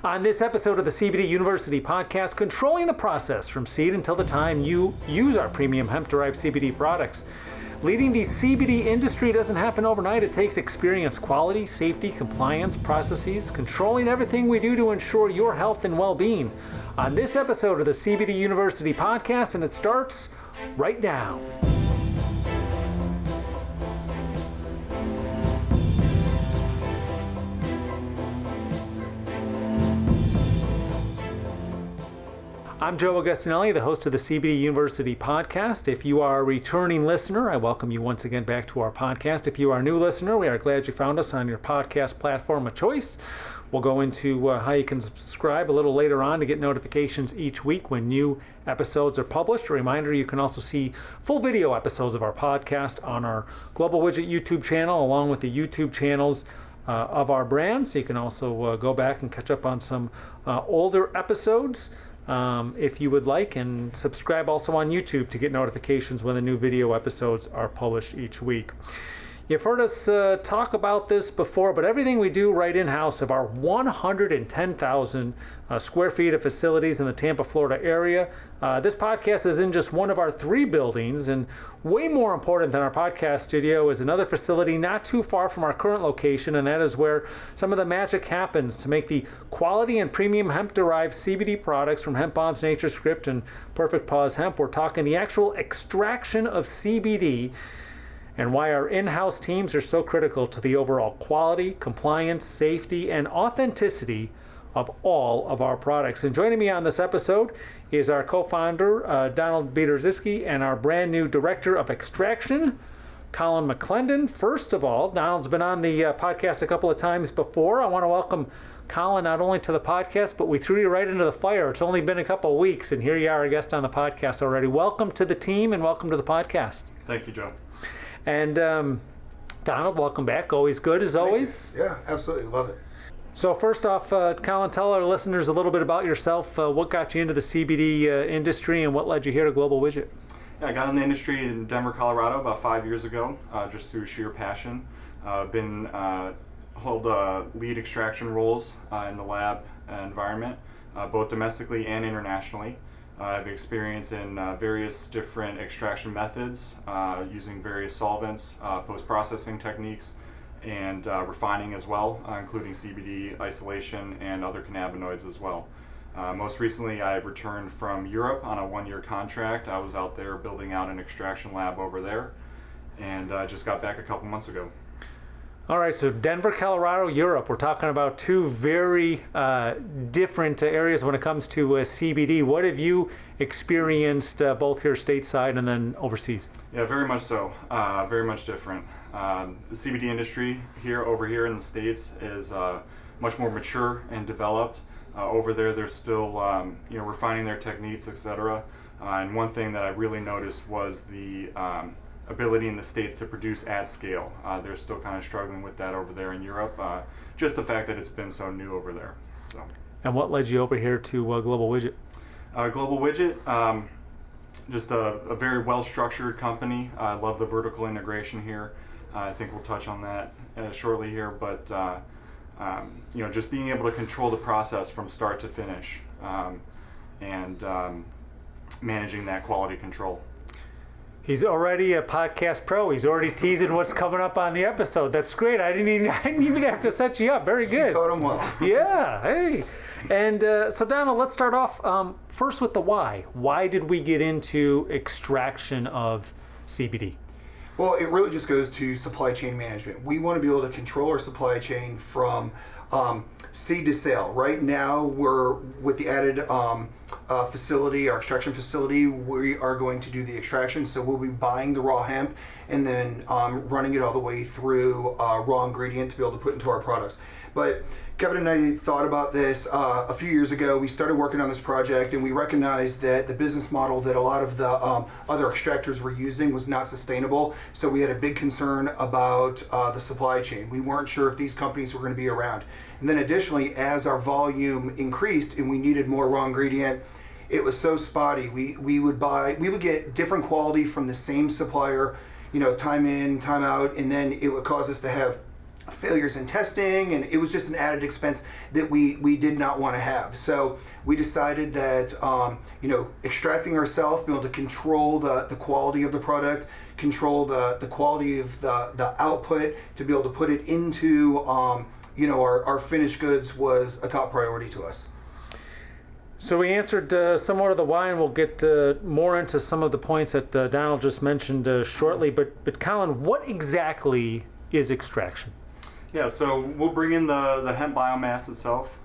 On this episode of the CBD University podcast, controlling the process from seed until the time you use our premium hemp-derived CBD products. Leading the CBD industry doesn't happen overnight. It takes experience, quality, safety, compliance, processes, controlling everything we do to ensure your health and well-being. On this episode of the CBD University podcast, and it starts right now. I'm Joe Augustinelli, the host of the CBD University podcast. If you are a returning listener, I welcome you once again back to our podcast. If you are a new listener, we are glad you found us on your podcast platform of choice. We'll go into how you can subscribe a little later on to get notifications each week when new episodes are published. A reminder, you can also see full video episodes of our podcast on our Global Widget YouTube channel, along with the YouTube channels of our brand. So you can also go back and catch up on some older episodes. If you would like, and subscribe also on YouTube to get notifications when the new video episodes are published each week. You've heard us talk about this before, but everything we do right in-house of our 110,000 square feet of facilities in the Tampa, Florida area. This podcast is in just one of our 3 buildings, and way more important than our podcast studio is another facility not too far from our current location, and that is where some of the magic happens to make the quality and premium hemp-derived CBD products from Hemp Bombs, Nature's Script, and Perfect Paws Hemp. We're talking the actual extraction of CBD and why our in-house teams are so critical to the overall quality, compliance, safety, and authenticity of all of our products. And joining me on this episode is our co-founder, Donald Biedrzycki, and our brand new Director of Extraction, Collin McClendon. First of all, Donald's been on the podcast a couple of times before. I want to welcome Collin not only to the podcast, but we threw you right into the fire. It's only been a couple of weeks, and here you are, a guest on the podcast already. Welcome to the team, and welcome to the podcast. Thank you, Joe. And Donald, welcome back. Always good, as always. Yeah, absolutely. Love it. So first off, Collin, tell our listeners a little bit about yourself. What got you into the CBD industry, and what led you here to Global Widget? Yeah, I got in the industry in Denver, Colorado about 5 years ago, just through sheer passion. Hold lead extraction roles in the lab environment, both domestically and internationally. I have experience in various different extraction methods, using various solvents, post-processing techniques, and refining as well, including CBD isolation and other cannabinoids as well. Most recently, I returned from Europe on a 1-year contract. I was out there building out an extraction lab over there, and just got back a couple months ago. All right, so Denver, Colorado, Europe. We're talking about 2 very different areas when it comes to CBD. What have you experienced both here stateside and then overseas? Yeah, very much so. Very much different. The CBD industry over here in the States is much more mature and developed. Over there, they're still refining their techniques, etc. And one thing that I really noticed was the ability in the States to produce at scale. They're still kind of struggling with that over there in Europe. Just the fact that it's been so new over there. So. And what led you over here to Global Widget? Global Widget, just a very well-structured company. I love the vertical integration here. I think we'll touch on that shortly here, but just being able to control the process from start to finish, and managing that quality control. He's already a podcast pro. He's already teasing what's coming up on the episode. That's great. I didn't even have to set you up. Very good. You taught him well. Yeah. Hey. And so Donald, let's start off first with the why. Why did we get into extraction of CBD? Well, it really just goes to supply chain management. We want to be able to control our supply chain from seed to sale. Right now, we're with the added facility, our extraction facility, we are going to do the extraction. So we'll be buying the raw hemp and then running it all the way through raw ingredient to be able to put into our products. But Kevin and I thought about this a few years ago. We started working on this project, and we recognized that the business model that a lot of the other extractors were using was not sustainable. So we had a big concern about the supply chain. We weren't sure if these companies were going to be around. And then additionally, as our volume increased and we needed more raw ingredient, it was so spotty. We would get different quality from the same supplier, time in, time out, and then it would cause us to have failures in testing, and it was just an added expense that we did not want to have. So we decided that extracting ourselves, be able to control the quality of the product, control the quality of the output, to be able to put it into our finished goods was a top priority to us. So we answered somewhat of the why, and we'll get more into some of the points that Donald just mentioned shortly. But Colin, what exactly is extraction? Yeah, so we'll bring in the hemp biomass itself,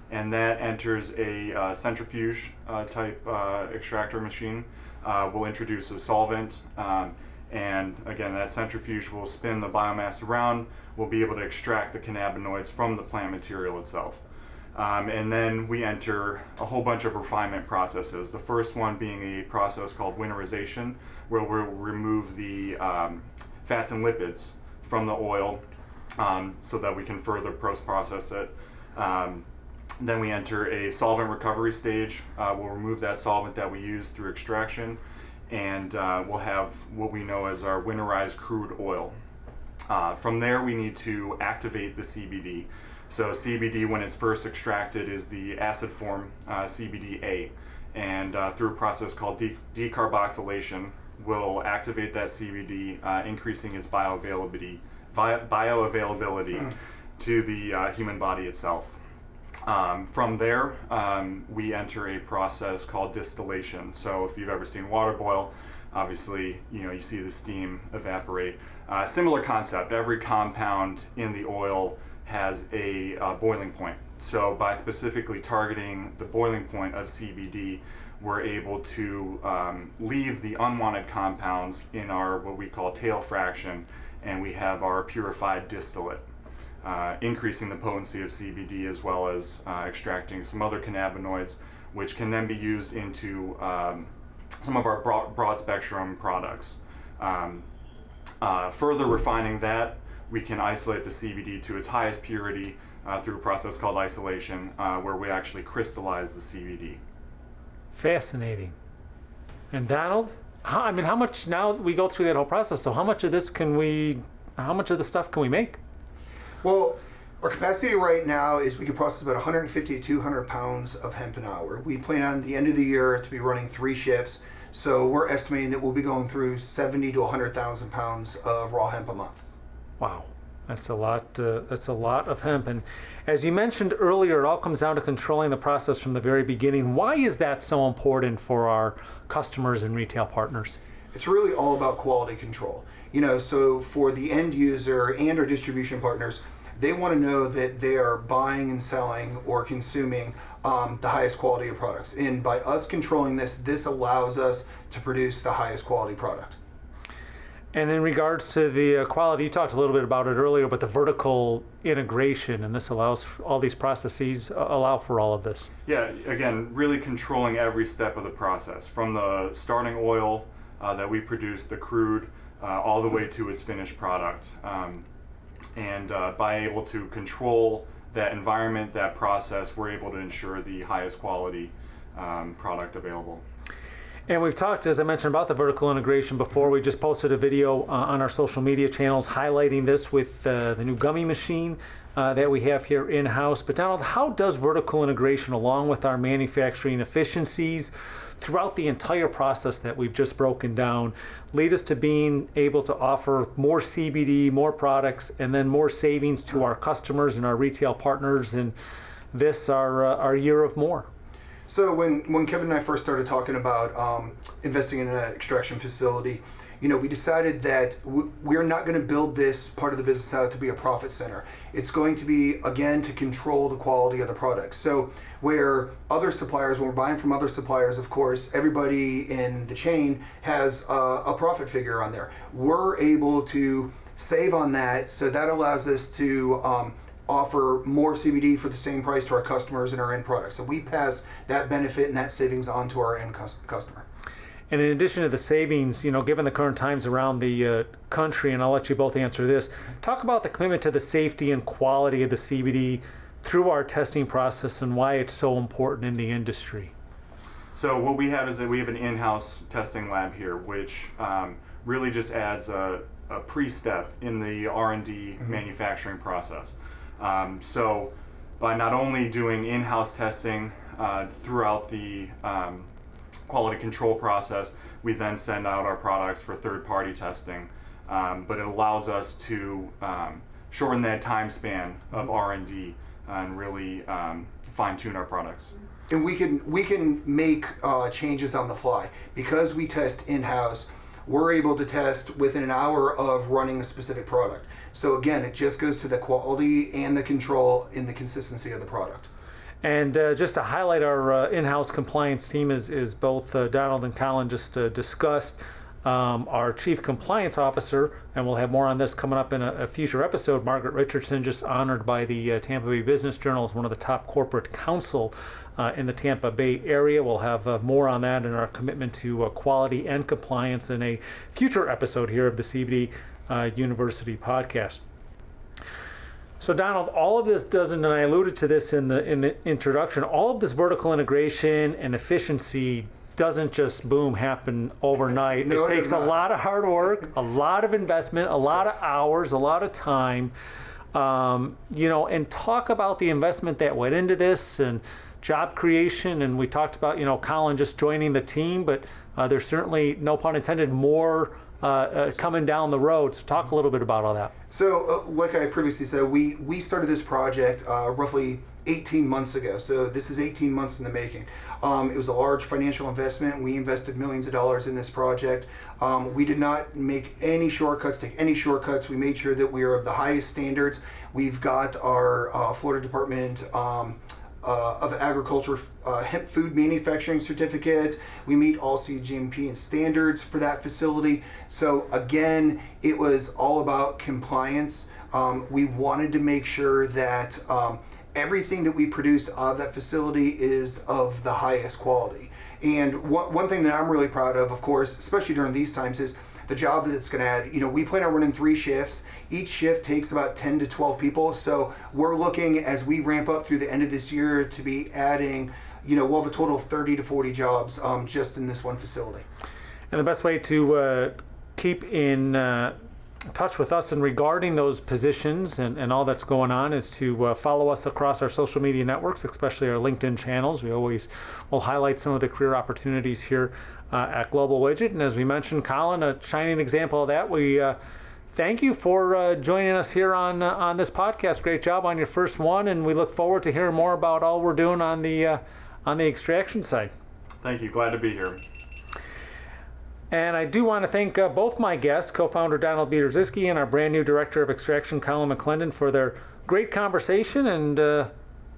and that enters a centrifuge type extractor machine. We'll introduce a solvent, and again, that centrifuge will spin the biomass around. We'll be able to extract the cannabinoids from the plant material itself. And then we enter a whole bunch of refinement processes. The first one being a process called winterization, where we'll remove the fats and lipids from the oil so that we can further post-process it. Then we enter a solvent recovery stage. We'll remove that solvent that we use through extraction, and we'll have what we know as our winterized crude oil. From there, we need to activate the CBD. So CBD, when it's first extracted, is the acid form CBDA, and through a process called decarboxylation, we'll activate that CBD, increasing its bioavailability to the human body itself. From there, we enter a process called distillation. So if you've ever seen water boil, obviously you see the steam evaporate. Similar concept. Every compound in the oil has a boiling point. So by specifically targeting the boiling point of CBD, we're able to leave the unwanted compounds in our what we call tail fraction, and we have our purified distillate, increasing the potency of CBD as well as extracting some other cannabinoids, which can then be used into some of our broad spectrum products. Further refining that, we can isolate the CBD to its highest purity through a process called isolation, where we actually crystallize the CBD. Fascinating. And Donald, how much, now we go through that whole process, so how much of the stuff can we make? Well, our capacity right now is we can process about 150 to 200 pounds of hemp an hour. We plan on the end of the year to be running 3 shifts, so we're estimating that we'll be going through 70 to 100,000 pounds of raw hemp a month. Wow, that's a lot. That's a lot of hemp. And as you mentioned earlier, it all comes down to controlling the process from the very beginning. Why is that so important for our customers and retail partners? It's really all about quality control. So for the end user and our distribution partners, they want to know that they are buying and selling or consuming the highest quality of products. And by us controlling this allows us to produce the highest quality product. And in regards to the quality, you talked a little bit about it earlier, but the vertical integration, and this allows all these processes allow for all of this. Yeah, again, really controlling every step of the process, from the starting oil that we produce, the crude, all the way to its finished product. And by able to control that environment, that process, we're able to ensure the highest quality product available. And we've talked, as I mentioned, about the vertical integration before. We just posted a video on our social media channels highlighting this with the new gummy machine that we have here in-house. But Donald, how does vertical integration, along with our manufacturing efficiencies throughout the entire process that we've just broken down, lead us to being able to offer more CBD, more products, and then more savings to our customers and our retail partners in this, our year of more? So when Kevin and I first started talking about investing in an extraction facility, we decided that we're not going to build this part of the business out to be a profit center. It's going to be, again, to control the quality of the product. So where other suppliers, when we're buying from other suppliers, of course, everybody in the chain has a profit figure on there. We're able to save on that, so that allows us to offer more CBD for the same price to our customers and our end products. So we pass that benefit and that savings on to our end customer. And in addition to the savings, given the current times around the country, and I'll let you both answer this, talk about the commitment to the safety and quality of the CBD through our testing process and why it's so important in the industry. So what we have is that we have an in-house testing lab here, which really just adds a pre-step in the R&D manufacturing process. So by not only doing in-house testing throughout the quality control process, we then send out our products for third-party testing. But it allows us to shorten that time span of R&D and really fine-tune our products. And we can make changes on the fly. Because we test in-house, we're able to test within an hour of running a specific product. So again, it just goes to the quality and the control and the consistency of the product. And just to highlight our in-house compliance team, is both Donald and Collin just discussed. Our Chief Compliance Officer, and we'll have more on this coming up in a future episode, Margaret Richardson, just honored by the Tampa Bay Business Journal as one of the top corporate counsel in the Tampa Bay area. We'll have more on that and our commitment to quality and compliance in a future episode here of the CBD University podcast. So Donald, all of this doesn't, and I alluded to this in the introduction, all of this vertical integration and efficiency doesn't just happen overnight. No, it takes a lot of hard work, a lot of investment, a lot of hours, a lot of time, and talk about the investment that went into this and job creation. And we talked about, Collin just joining the team, but there's certainly, no pun intended, more coming down the road. So talk a little bit about all that. So like I previously said, we started this project roughly 18 months ago. So this is 18 months in the making. It was a large financial investment. We invested millions of dollars in this project. We did not make any shortcuts, take any shortcuts. We made sure that we are of the highest standards. We've got our Florida Department of Agriculture hemp food manufacturing certificate. We meet all CGMP and standards for that facility. So again, it was all about compliance. We wanted to make sure that everything that we produce out of that facility is of the highest quality. And one thing that I'm really proud of course, especially during these times, is the job that it's going to add. We plan on running 3 shifts. Each shift takes about 10 to 12 people. So we're looking, as we ramp up through the end of this year, to be adding, we'll have a total of 30 to 40 jobs just in this one facility. And the best way to keep in touch with us and regarding those positions and all that's going on is to follow us across our social media networks, especially our LinkedIn channels. We always will highlight some of the career opportunities here at Global Widget. And as we mentioned, Collin, a shining example of that. We thank you for joining us here on this podcast. Great job on your first one, and we look forward to hearing more about all we're doing on the extraction side. Thank you. Glad to be here. And I do want to thank both my guests, co-founder Donald Biedrzycki and our brand new Director of Extraction, Collin McClendon, for their great conversation and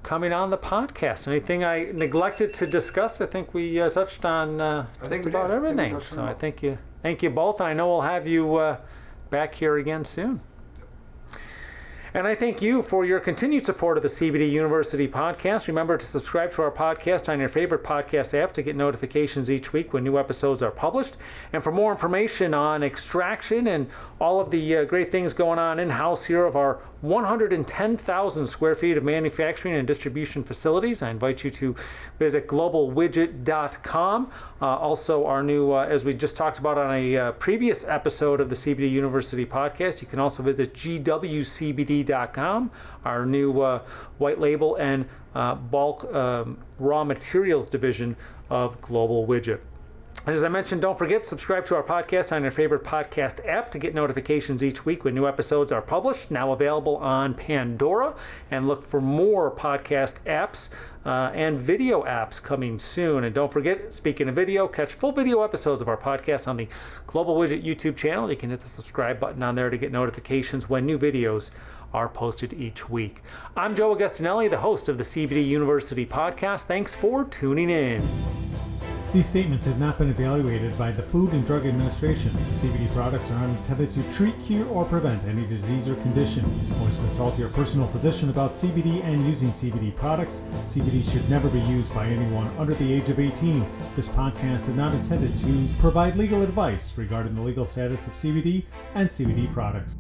coming on the podcast. Anything I neglected to discuss? I think we touched on just about everything. So I thank you both, and I know we'll have you back here again soon. And I thank you for your continued support of the CBD University podcast. Remember to subscribe to our podcast on your favorite podcast app to get notifications each week when new episodes are published. And for more information on extraction and all of the great things going on in-house here of our 110,000 square feet of manufacturing and distribution facilities, I invite you to visit globalwidget.com. Also, our new, as we just talked about on a previous episode of the CBD University podcast, you can also visit gwcbd.com, our new white label and bulk raw materials division of Global Widget. And as I mentioned, don't forget, subscribe to our podcast on your favorite podcast app to get notifications each week when new episodes are published, now available on Pandora. And look for more podcast apps and video apps coming soon. And don't forget, speaking of video, catch full video episodes of our podcast on the Global Widget YouTube channel. You can hit the subscribe button on there to get notifications when new videos are posted each week. I'm Joe Augustinelli, the host of the CBD University podcast. Thanks for tuning in. These statements have not been evaluated by the Food and Drug Administration. CBD products are not intended to treat, cure, or prevent any disease or condition. Always consult your personal physician about CBD and using CBD products. CBD should never be used by anyone under the age of 18. This podcast is not intended to provide legal advice regarding the legal status of CBD and CBD products.